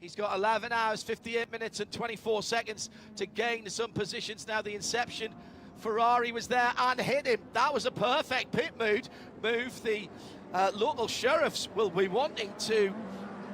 He's got 11 hours, 58 minutes and 24 seconds to gain some positions. Now the Inception Ferrari was there and hit him. That was a perfect pit move. The local sheriffs will be wanting to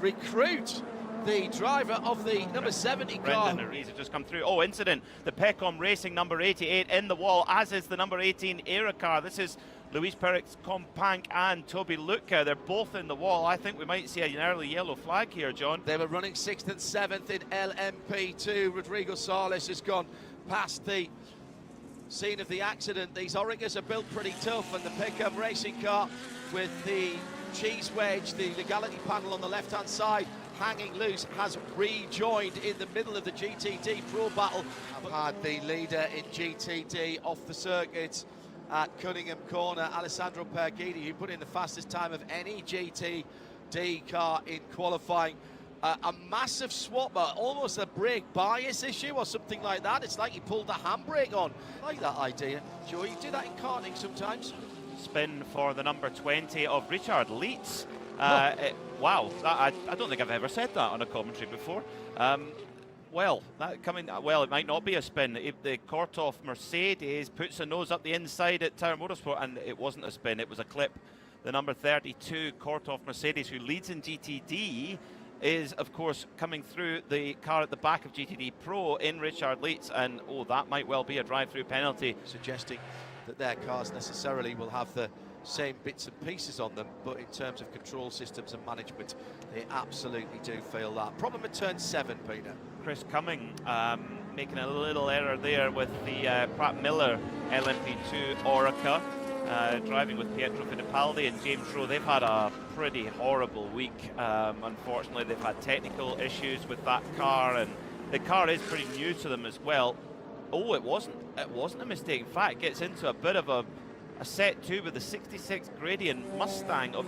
recruit the driver of the number 70 car. Brendan Ariza just come through. Oh, incident. The Peckham Racing number 88 in the wall, as is the number 18 Era car. This is Luis Perez Companc and Toby Luca. They're both in the wall. I think we might see an early yellow flag here, John. They were running 6th and 7th in LMP2. Rodrigo Sales has gone past the scene of the accident. These Oregas are built pretty tough, and the Peckham Racing car with the cheese wedge, the legality panel on the left-hand side, hanging loose, has rejoined in the middle of the GTD Pro battle. I've had the leader in GTD off the circuit at Cunningham Corner, Alessandro Perghidi, who put in the fastest time of any GTD car in qualifying. A massive swap, almost a brake bias issue or something like that. It's like he pulled the handbrake on. I like that idea, Joe. You do that in karting sometimes. Spin for the number 20 of Richard Leitz. Wow, I don't think I've ever said that on a commentary before. Well, it might not be a spin. If the Korthoff Mercedes puts a nose up the inside at Tower Motorsport, and it wasn't a spin, it was a clip. The number 32 Korthoff Mercedes, who leads in GTD, is of course coming through the car at the back of GTD Pro in Richard Leitz, and oh, that might well be a drive-through penalty. Suggesting that their cars necessarily will have the same bits and pieces on them, but in terms of control systems and management, they absolutely do feel that. Problem at turn 7, Peter. Chris Cumming making a little error there with the Pratt Miller LMP2 Orica, driving with Pietro Fittipaldi and James Rowe. They've had a pretty horrible week. Unfortunately, they've had technical issues with that car, and the car is pretty new to them as well. Oh, it wasn't a mistake. In fact, it gets into a bit of a set 2 with the 66 Gradient Mustang of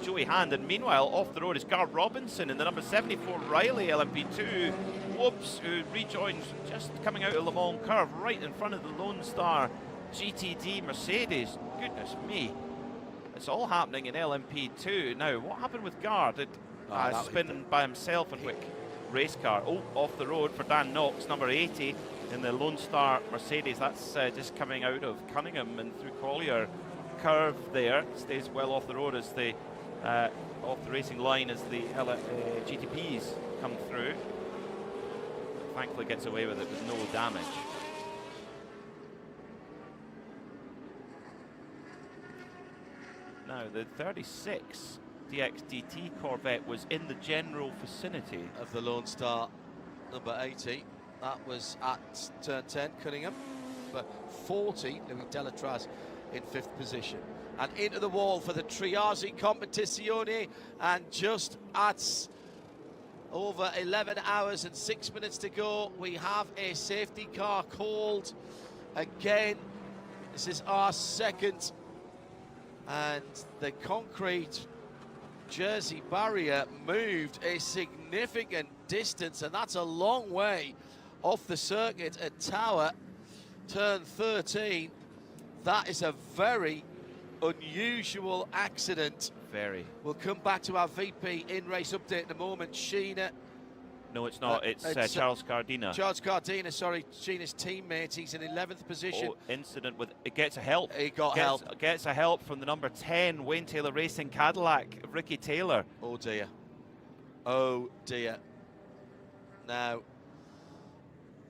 Joey Hand, and meanwhile off the road is Gar Robinson in the number 74 Riley LMP2, whoops, who rejoins just coming out of Le Mans curve right in front of the Lone Star GTD Mercedes. Goodness me, it's all happening in LMP2. Now, what happened with Gar? Did spin by himself and quick race car? Oh, off the road for Dan Knox, number 80 in the Lone Star Mercedes. That's just coming out of Cunningham and through Collier curve there. Stays well off the road as the off the racing line as the GTPs come through. Thankfully gets away with it with no damage. Now the 36 DXDT Corvette was in the general vicinity of the Lone Star number 80. That was at turn 10, Cunningham. But 40, Louis Delatraz in 5th position. And into the wall for the Triazi Competizione. And just at over 11 hours and 6 minutes to go, we have a safety car called again. This is our second. And the concrete Jersey barrier moved a significant distance, and that's a long way off the circuit at Tower, turn 13. That is a very unusual accident. Very. We'll come back to our VP in-race update in a moment. Sheena. No, it's not. It's Charles Cardina. Charles Cardina, sorry, Sheena's teammate. He's in 11th position. Oh, incident with, it gets a help. He got help. Gets a help from the number 10 Wayne Taylor Racing Cadillac, Ricky Taylor. Oh dear. Oh dear. Now,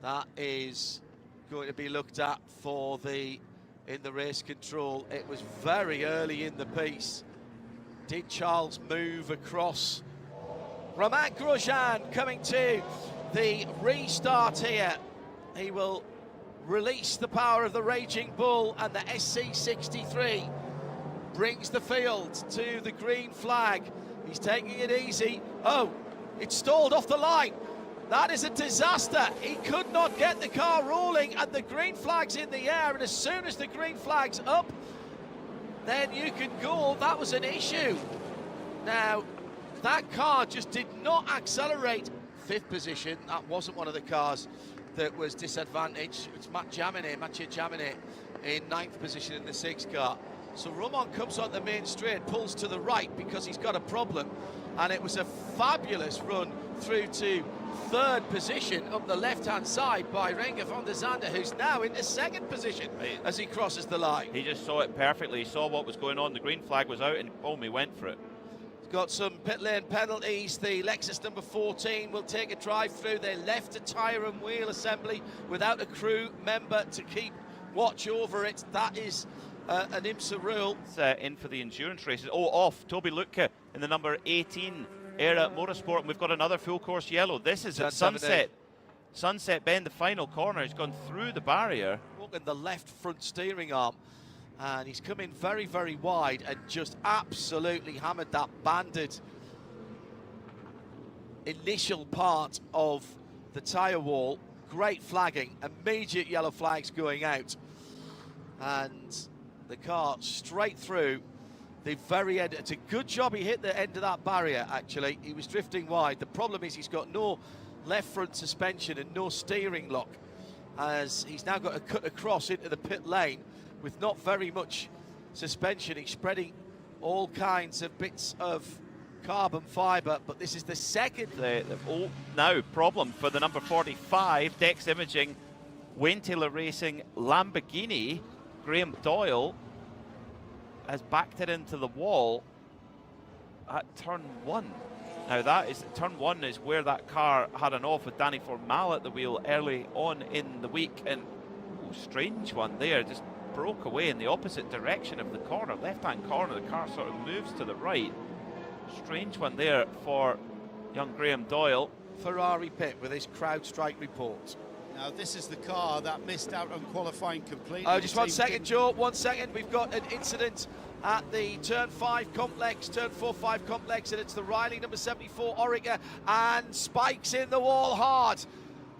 that is going to be looked at for in the race control. It was very early in the piece. Did Charles move across? Romain Grosjean coming to the restart here. He will release the power of the Raging Bull, and the SC63 brings the field to the green flag. He's taking it easy. Oh, it stalled off the line. That is a disaster. He could not get the car rolling, and the green flag's in the air, and as soon as the green flag's up, then you can go. That was an issue. Now, that car just did not accelerate. 5th position, that wasn't one of the cars that was disadvantaged. It's Mathieu Jaminet in 9th position in the 6th car. So Romain comes on the main straight, pulls to the right because he's got a problem, and it was a fabulous run through to third position up the left-hand side by Renger van der Zande, who's now into second position as he crosses the line. He just saw it perfectly. He saw what was going on. The green flag was out, and boom, he went for it. He's got some pit lane penalties. The Lexus number 14 will take a drive through. They left a tyre and wheel assembly without a crew member to keep watch over it. That is an IMSA rule. It's in for the endurance races. Oh, off. Toby Lutka in the number 18 Era Motorsport. And we've got another full course yellow. This is at Sunset. Sunset Bend, the final corner. He's gone through the barrier. Walking the left front steering arm. And he's come in very, very wide and just absolutely hammered that banded initial part of the tyre wall. Great flagging, immediate yellow flags going out. And the car straight through the very end. It's a good job he hit the end of that barrier, actually. He was drifting wide. The problem is he's got no left front suspension and no steering lock, as he's now got to cut across into the pit lane with not very much suspension. He's spreading all kinds of bits of carbon fibre, but this is the second. Now problem for the number 45, Dex Imaging, Wayne Taylor Racing, Lamborghini. Graham Doyle has backed it into the wall at turn 1. Now that is, turn 1 is where that car had an off with Danny Formal at the wheel early on in the week, and strange one there, just broke away in the opposite direction of the corner, left-hand corner. The car sort of moves to the right. Strange one there for young Graham Doyle. Ferrari pit with his CrowdStrike report. Now this is the car that missed out on qualifying completely. Oh, just 1 second, Joe, 1 second. We've got an incident at the turn 5 complex, turn 4-5 complex, and it's the Riley number 74 Orica, and spikes in the wall hard.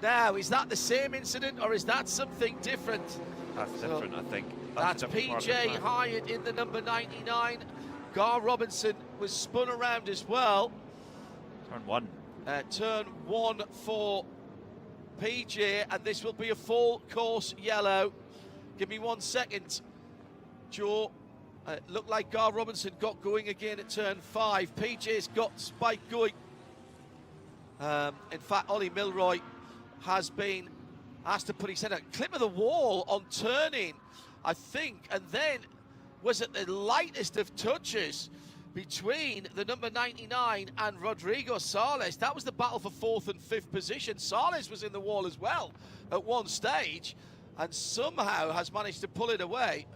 Now, is that the same incident or is that something different? That's different, I think. That's PJ Hyatt in the number 99. Gar Robinson was spun around as well. Turn 1. Turn 1 for PJ, and this will be a full course yellow. Give me 1 second, Joe. Looked like Gar Robinson got going again at turn 5. PJ's got Spike going. In fact, Ollie Milroy has been asked to put his head out. Clip of the wall on turning, I think, and then was it the lightest of touches between the number 99 and Rodrigo Sales. That was the battle for 4th and 5th position. Sales was in the wall as well at one stage and somehow has managed to pull it away.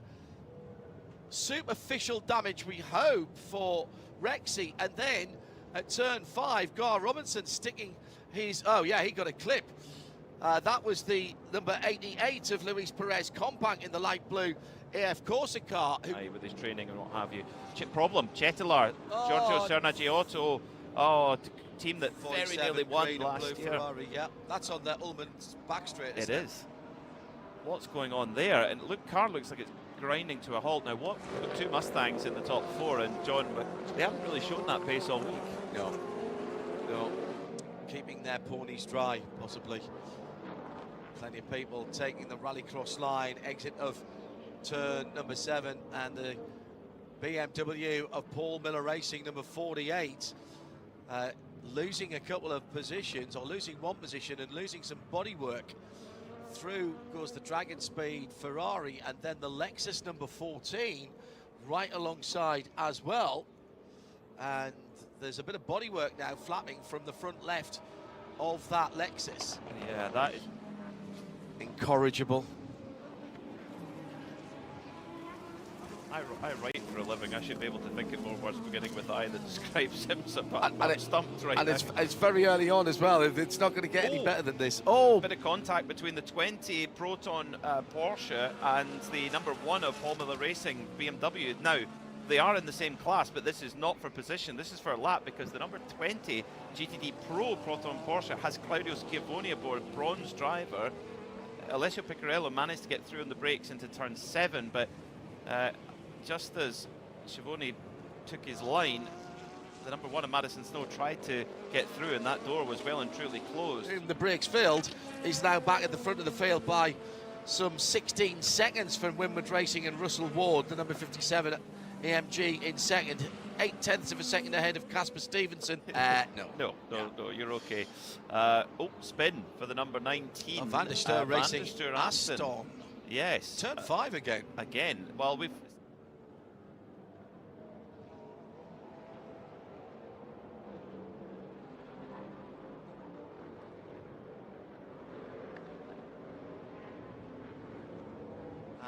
Superficial damage, we hope, for Rexy. And then at turn 5, Gar Robinson sticking his... Oh, yeah, he got a clip. That was the number 88 of Luis Perez Compact in the light blue AF Corsa car. With his training and what have you. Problem, Chetelaar, Giorgio Sernagiotto. Oh, team that very nearly won last year. Ferrari, yeah, that's on the Ullman's back straight. It is. What's going on there? And look, car looks like it's grinding to a halt now. What? We've got 2 Mustangs in the top 4, and John, but they haven't really shown that pace all week. No. Keeping their ponies dry, possibly. Plenty of people taking the rallycross line, exit of turn number 7, and the BMW of Paul Miller Racing, number 48, losing a couple of positions, or losing 1 position and losing some bodywork. Through goes the Dragon Speed Ferrari, and then the Lexus number 14 right alongside as well. And there's a bit of bodywork now flapping from the front left of that Lexus. Yeah, that is incorrigible. I write for a living. I should be able to think of more words beginning with I that describe Simpson, but I'm stumped right now. And it's very early on as well. It's not going to get any better than this. Oh! Bit of contact between the 20 Proton Porsche and the number 1 of Paul Miller Racing BMW. Now, they are in the same class, but this is not for position. This is for a lap, because the number 20 GTD Pro Proton Porsche has Claudio Schiavone aboard, bronze driver. Alessio Piccarello managed to get through on the brakes into turn 7, but just as Schiavone took his line, the number 1 of Madison Snow tried to get through, and that door was well and truly closed. The brakes failed. He's now back at the front of the field by some 16 seconds from Winwood Racing and Russell Ward, the number 57 AMG in second. 8/10 of a second ahead of Casper Stevenson. No, you're okay. Spin for the number 19. Van der Steur racing Van der Steur Aston. Yes. Turn 5 again. Well, we've...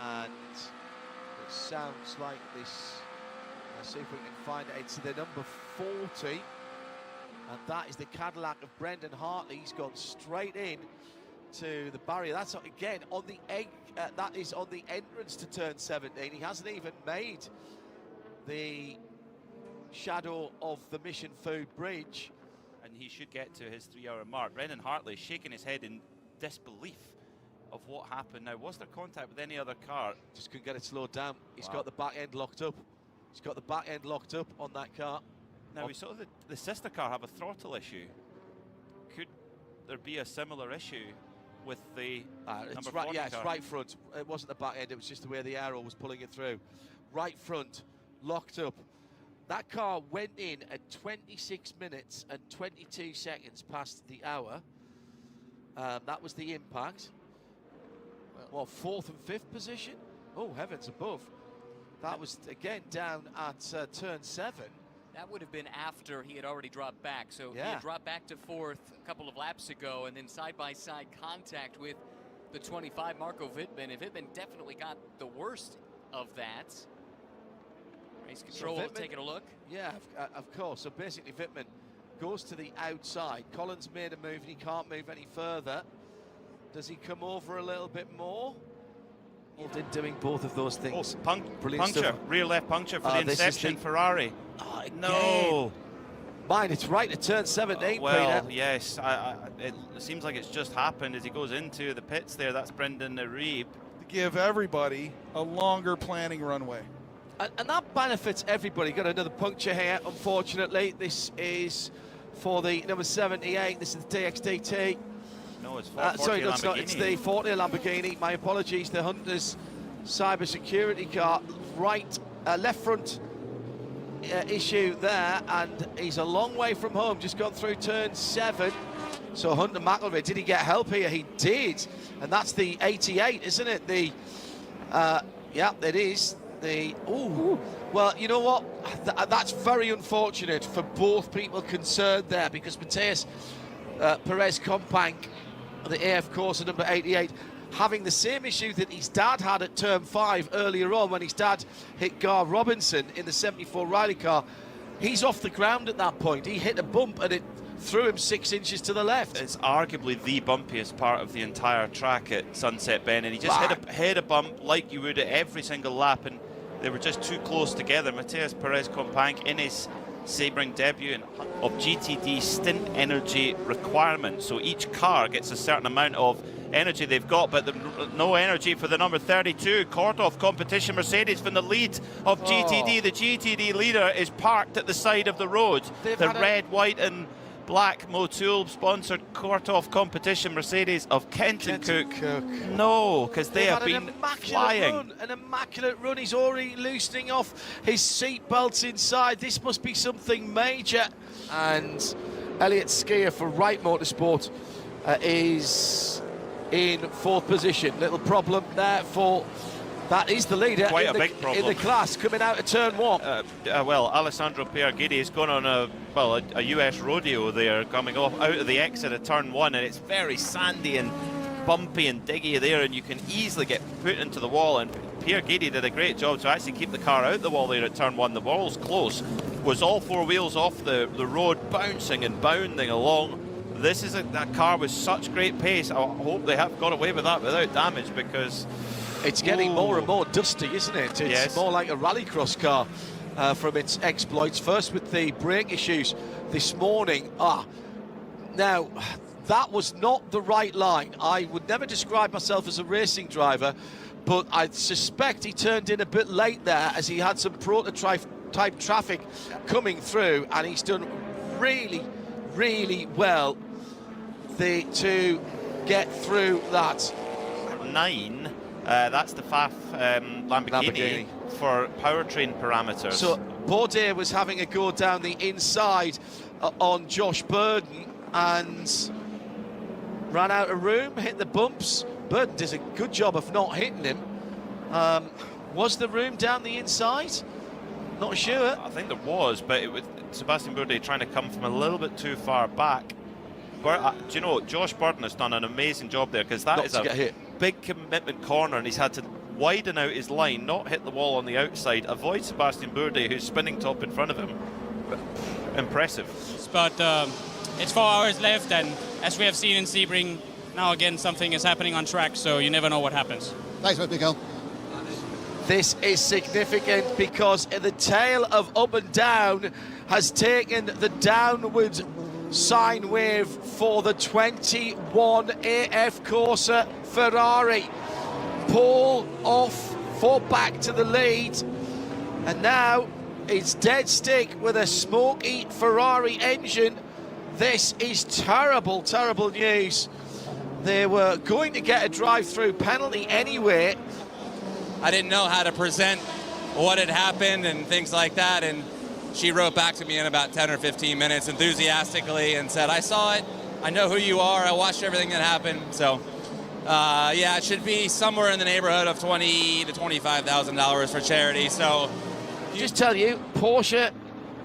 And it sounds like this, let's see if we can find it, it's the number 40, and that is the Cadillac of Brendan Hartley. He's gone straight in to the barrier. That's again on the that is on the entrance to turn 17. He hasn't even made the shadow of the Mission Food Bridge. And he should get to his 3-hour mark. Brendan Hartley shaking his head in disbelief of what happened. Now, was there contact with any other car? Just couldn't get it slowed down. He's got the back end locked up. He's got the back end locked up on that car. Now, we saw the sister car have a throttle issue. Could there be a similar issue with the number 40 car? It's right front. It wasn't the back end, it was just the way the arrow was pulling it through. Right front, locked up. That car went in at 26 minutes and 22 seconds past the hour. That was the impact. Well, 4th and 5th position? Oh, heavens above. That was, again, down at turn 7. That would have been after he had already dropped back. So yeah. He had dropped back to 4th a couple of laps ago, and then side-by-side contact with the 25, Marco Wittmann. And Wittmann definitely got the worst of that. Race control, so taking a look. Yeah, of course. So basically, Wittmann goes to the outside. Collins made a move, and he can't move any further. Does he come over a little bit more? Or did doing both of those things? Brilliant puncture, stuff. rear left puncture for the Inception Ferrari. No. Mine, it's right at turn 17, well, Peter. Yes, it seems like it's just happened as he goes into the pits there. That's Brendan Arib. To give everybody a longer planning runway. And that benefits everybody. Got another puncture here, unfortunately. This is for the number 78. This is the DXDT. No, it's sorry, that's not. It's the 40 Lamborghini. My apologies. The Hunter's cyber security car. Left front issue there, and he's a long way from home. Just gone through turn 7. So Hunter McElroy, did he get help here? He did, and that's the 88, isn't it? The yeah, it is. Well, you know what? That's very unfortunate for both people concerned there, because Mateus Perez Companc, the AF Corsa number 88, having the same issue that his dad had at turn 5 earlier on when his dad hit Gar Robinson in the 74 Riley car. He's off the ground at that point. He hit a bump and it threw him 6 inches to the left. It's arguably the bumpiest part of the entire track at Sunset Bend, and he just hit a bump like you would at every single lap, and they were just too close together. Mateus Perez Companc in his Sebring debut of GTD stint energy requirement. So each car gets a certain amount of energy they've got, but no energy for the number 32 Korthoff competition Mercedes from the lead of GTD. The GTD leader is parked at the side of the road. The red, white and black Motul sponsored Korthoff competition Mercedes of Kenton Cook. No, because they have been flying. An immaculate run. He's already loosening off his seat belts inside. This must be something major. And Elliot Skier for Wright Motorsport is in 4th position. Little problem there for... That is the leader in the class coming out of turn 1. Well, Alessandro Pierguidi has gone on a US rodeo there, coming off out of the exit of turn 1, and it's very sandy and bumpy and diggy there, and you can easily get put into the wall. And Pierguidi did a great job to actually keep the car out the wall there at turn 1. The wall's close. Was all 4 wheels off the road, bouncing and bounding along. This is a car with such great pace. I hope they have got away with that without damage, because it's getting more and more dusty, isn't it? It's more like a rallycross car from its exploits. First with the brake issues this morning. Now, that was not the right line. I would never describe myself as a racing driver, but I suspect he turned in a bit late there, as he had some prototype traffic coming through, and he's done really, really well to get through that. 9. That's the FAF Lamborghini for powertrain parameters. So Bourdais was having a go down the inside on Josh Burden and ran out of room, hit the bumps. Burden does a good job of not hitting him. Was there room down the inside? Not sure. I think there was, but it was Sebastian Bourdais trying to come from a little bit too far back. Do you know, Josh Burden has done an amazing job there, because that is a big commitment corner, and he's had to widen out his line, not hit the wall on the outside, avoid Sebastian Bourdais, who's spinning top in front of him. Impressive. But it's 4 hours left, and as we have seen in Sebring, now again something is happening on track, so you never know what happens. Thanks, Miguel. This is significant because the tail of up and down has taken the downward sine wave for the 21 AF Corsa Ferrari. Paul off for back to the lead, and now it's dead stick with a smoky Ferrari engine. This is terrible, terrible news. They were going to get a drive-through penalty anyway. I didn't know how to present what had happened and things like that, and she wrote back to me in about 10 or 15 minutes enthusiastically and said, I saw it, I know who you are, I watched everything that happened. So yeah, it should be somewhere in the neighborhood of $20,000 to $25,000 for charity. So just tell you, Porsche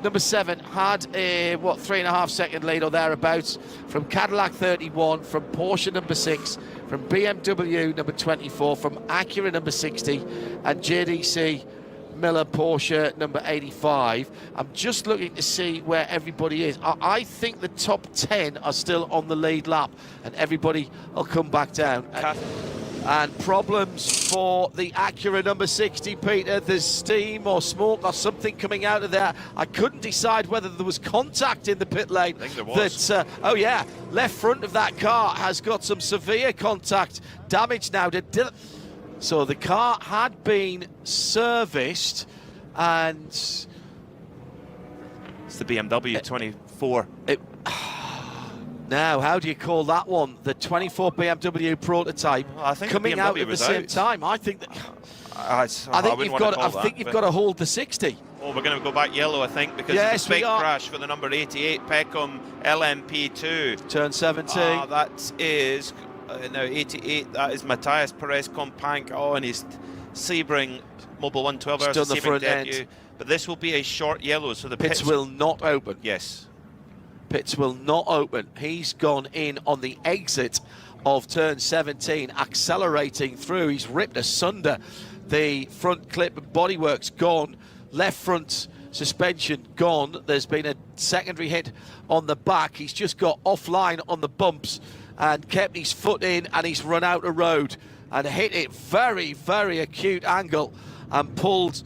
number 7 had a 3.5 second lead or thereabouts from Cadillac 31, from Porsche number 6, from BMW number 24, from Acura number 60, and JDC Miller Porsche number 85. I'm just looking to see where everybody is. I think the top 10 are still on the lead lap, and everybody will come back down. And problems for the Acura number 60, Peter. There's steam or smoke or something coming out of there. I couldn't decide whether there was contact in the pit lane. I think there was. Oh yeah, left front of that car has got some severe contact damage now. So the car had been serviced, and it's the BMW 24. Now, how do you call that one? The 24 BMW prototype I think coming out at the same time. I think that I think you've got to hold the 60. Oh, we're going to go back yellow, I think, because yes, it's a big crash for the number 88 Peckham LMP2. Turn 17. That is now 88. That is Matthias Perez Companc. Oh, and he's Sebring Mobile 1 12 hours. Done the front end. But this will be a short yellow, so the pits will not open. Yes. Pits will not open. He's gone in on the exit of turn 17, accelerating through. He's ripped asunder the front clip and bodywork's gone. Left front suspension gone. There's been a secondary hit on the back. He's just got offline on the bumps and kept his foot in, and he's run out of road and hit it very, very acute angle and pulled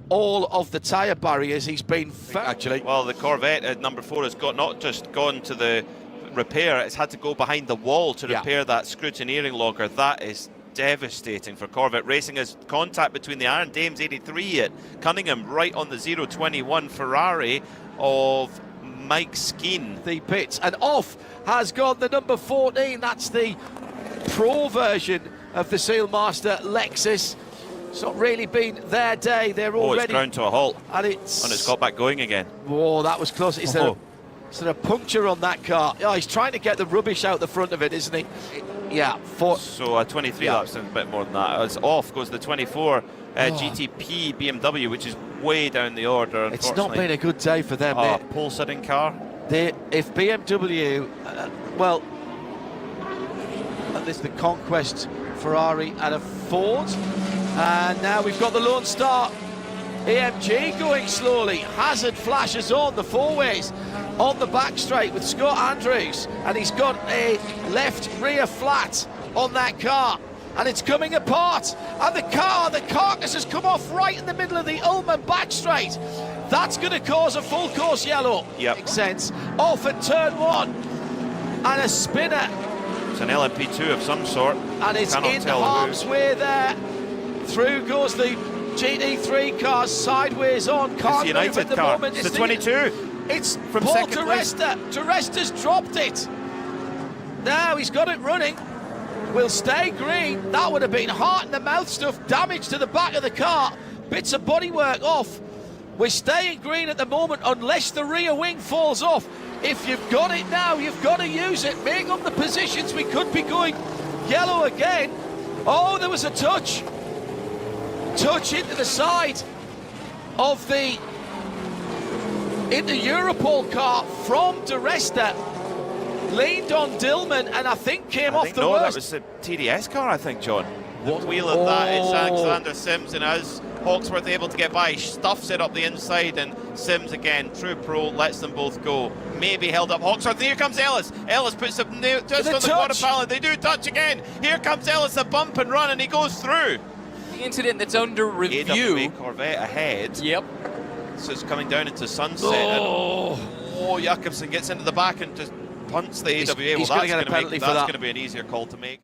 all of the tyre barriers. He's been actually. Well, the Corvette at number 4 has not just gone to the repair, it's had to go behind the wall to repair that scrutineering logger. That is devastating for Corvette Racing, as contact between the Iron Dames 83 at Cunningham right on the 021 Ferrari of Mike Skeen. The pits, and off has gone the number 14. That's the pro version of the Sealmaster Lexus. It's not really been their day. They're already. It's ground to a halt. And it's got back going again. Whoa, that was close. Is there a puncture on that car? Oh, he's trying to get the rubbish out the front of it, isn't he? Yeah. So 23 laps and a bit more than that. It's off goes the 24 GTP BMW, which is way down the order. It's not been a good day for them. Pole sitting car. If BMW, well, at least the Conquest Ferrari at a Ford. And now we've got the Lone Star AMG going slowly. Hazard flashes on the four-ways on the back straight with Scott Andrews, and he's got a left rear flat on that car, and it's coming apart, and the carcass has come off right in the middle of the Ullman back straight. That's going to cause a full course yellow. Yep. Makes sense. Off at turn 1, and a spinner. It's an LMP2 of some sort. And it's in harm's way there. Through goes the GT3 car, sideways on. Can't it's the United at the car. moment. It's the 22. It's from Paul second Teresta. Teresta's dropped it. Now he's got it running. Will stay green. That would have been heart in the mouth stuff. Damage to the back of the car. Bits of bodywork off. We're staying green at the moment unless the rear wing falls off. If you've got it now, you've got to use it. Make up the positions. We could be going yellow again. Oh, there was a touch. Touch into the side of the Europol car from De Resta. Leaned on Dillman and I think came off the that worst. was the TDS car, I think, John. What? The wheel of that is Alexander Sims, and as Hawksworth able to get by, he stuffs it up the inside, and Sims again, true pro, lets them both go. Maybe held up Hawksworth. Here comes Ellis. Ellis puts him just on the quarter pallet. They do touch again. Here comes Ellis, a bump and run, and he goes through. The incident that's under review. AWA Corvette ahead. Yep. So it's coming down into sunset. Oh, Jakobsen gets into the back and just punts the AWA. He's Well, going to get a penalty for that. That's going to be an easier call to make.